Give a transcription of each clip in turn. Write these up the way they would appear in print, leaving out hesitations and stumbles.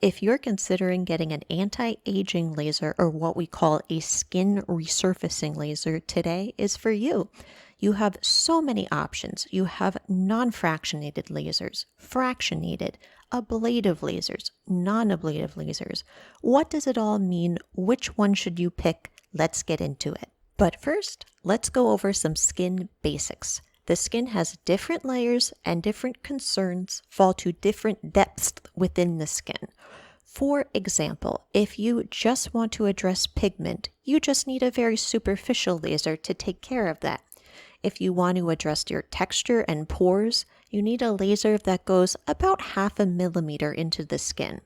If you're considering getting an anti-aging laser or what we call a skin resurfacing laser, today is for you. You have so many options. You have non-fractionated lasers, fractionated, ablative lasers, non-ablative lasers. What does it all mean? Which one should you pick? Let's get into it. But first, let's go over some skin basics. The skin has different layers and different concerns fall to different depths within the skin. For example, if you just want to address pigment, you just need a very superficial laser to take care of that. If you want to address your texture and pores, you need a laser that goes about 0.5 millimeter into the skin.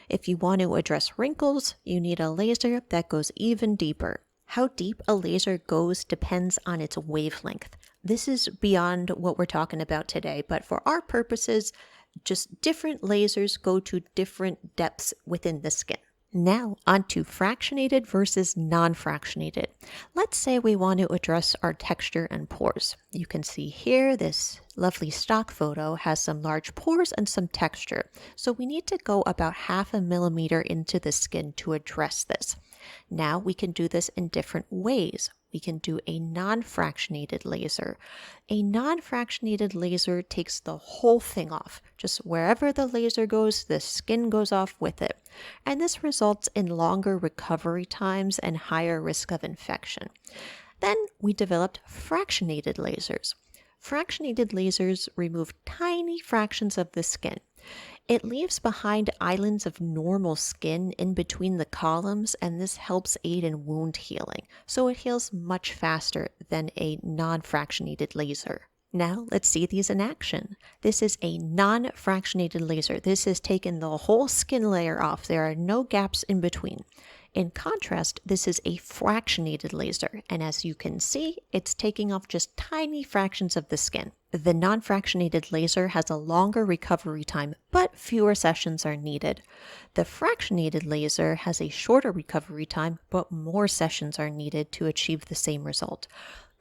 If you want to address wrinkles, you need a laser that goes even deeper. How deep a laser goes depends on its wavelength. This is beyond what we're talking about today, but for our purposes, just different lasers go to different depths within the skin. Now, onto fractionated versus non-fractionated. Let's say we want to address our texture and pores. You can see here this lovely stock photo has some large pores and some texture. So we need to go about 0.5 millimeter into the skin to address this. Now we can do this in different ways. We can do a non-fractionated laser. A non-fractionated laser takes the whole thing off. Just wherever the laser goes, the skin goes off with it. And this results in longer recovery times and higher risk of infection. Then we developed fractionated lasers. Fractionated lasers remove tiny fractions of the skin. It leaves behind islands of normal skin in between the columns, and this helps aid in wound healing, so it heals much faster than a non-fractionated laser. Now let's see these in action. This is a non-fractionated laser. This has taken the whole skin layer off. There are no gaps in between. In contrast, this is a fractionated laser, and as you can see, it's taking off just tiny fractions of the skin. The non-fractionated laser has a longer recovery time, but fewer sessions are needed. The fractionated laser has a shorter recovery time, but more sessions are needed to achieve the same result.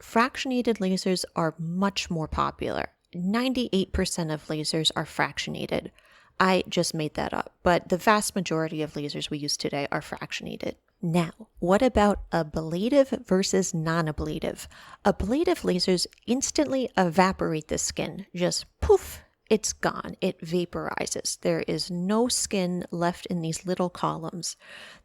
Fractionated lasers are much more popular. 98% of lasers are fractionated. I just made that up, but the vast majority of lasers we use today are fractionated. Now, what about ablative versus non-ablative? Ablative lasers instantly evaporate the skin. Just poof, it's gone. It vaporizes. There is no skin left in these little columns.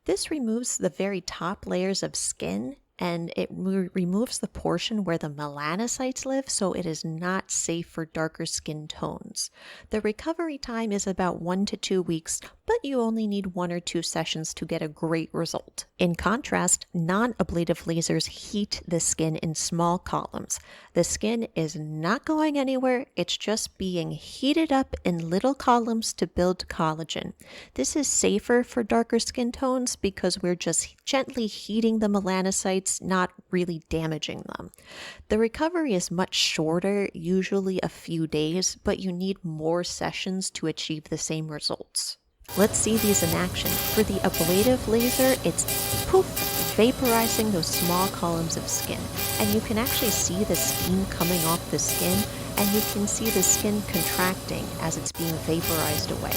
This removes the very top layers of skin, and it removes the portion where the melanocytes live, so it is not safe for darker skin tones. The recovery time is about 1 to 2 weeks, but you only need 1 or 2 sessions to get a great result. In contrast, non-ablative lasers heat the skin in small columns. The skin is not going anywhere, it's just being heated up in little columns to build collagen. This is safer for darker skin tones because we're just gently heating the melanocytes, not really damaging them. The recovery is much shorter, usually a few days, but you need more sessions to achieve the same results. Let's see these in action. For the ablative laser, it's poof, vaporizing those small columns of skin. And you can actually see the steam coming off the skin, and you can see the skin contracting as it's being vaporized away.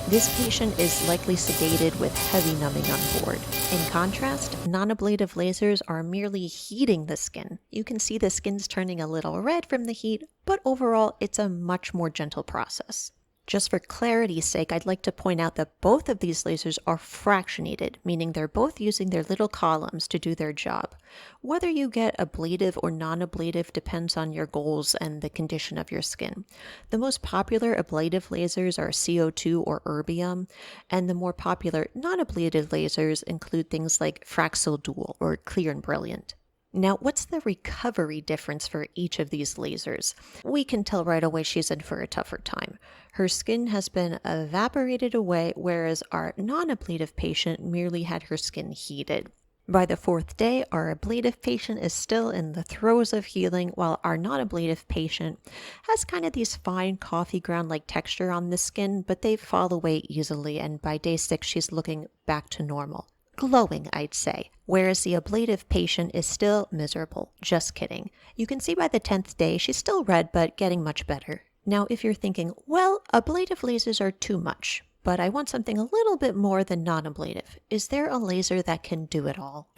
This patient is likely sedated with heavy numbing on board. In contrast, non-ablative lasers are merely heating the skin. You can see the skin's turning a little red from the heat, but overall, it's a much more gentle process. Just for clarity's sake, I'd like to point out that both of these lasers are fractionated, meaning they're both using their little columns to do their job. Whether you get ablative or non-ablative depends on your goals and the condition of your skin. The most popular ablative lasers are CO2 or erbium, and the more popular non-ablative lasers include things like Fraxel Dual or Clear and Brilliant. Now, what's the recovery difference for each of these lasers? We can tell right away she's in for a tougher time. Her skin has been evaporated away, whereas our non-ablative patient merely had her skin heated. By the 4th day, our ablative patient is still in the throes of healing, while our non-ablative patient has kind of these fine coffee ground-like texture on the skin, but they fall away easily, and by day 6, she's looking back to normal. Glowing, I'd say, whereas the ablative patient is still miserable. Just kidding. You can see by the 10th day she's still red, but getting much better. Now, if you're thinking, well, ablative lasers are too much, but I want something a little bit more than non-ablative. Is there a laser that can do it all?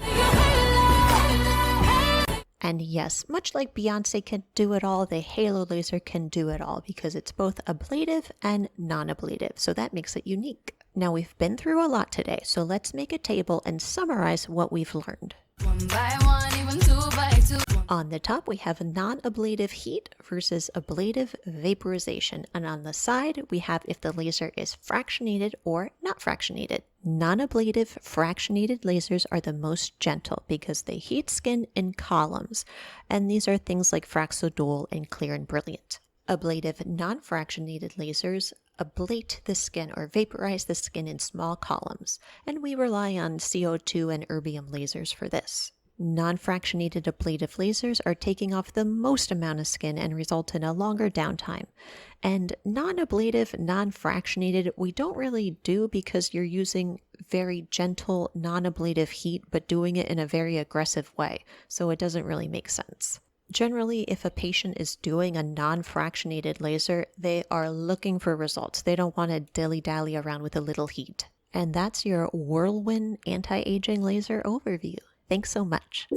And yes, much like Beyonce can do it all, the Halo laser can do it all because it's both ablative and non-ablative, so that makes it unique. Now we've been through a lot today, so let's make a table and summarize what we've learned. 1 by 1, even 2 by 2. On the top, we have non-ablative heat versus ablative vaporization. And on the side, we have if the laser is fractionated or not fractionated. Non-ablative fractionated lasers are the most gentle because they heat skin in columns. And these are things like Fraxodol and Clear and Brilliant. Ablative non-fractionated lasers ablate the skin or vaporize the skin in small columns. And we rely on CO2 and erbium lasers for this. Non-fractionated ablative lasers are taking off the most amount of skin and result in a longer downtime. And non-ablative, non-fractionated, we don't really do because you're using very gentle non-ablative heat, but doing it in a very aggressive way. So it doesn't really make sense. Generally, if a patient is doing a non-fractionated laser, they are looking for results. They don't want to dilly-dally around with a little heat. And that's your Whirlwind anti-aging laser overview. Thanks so much.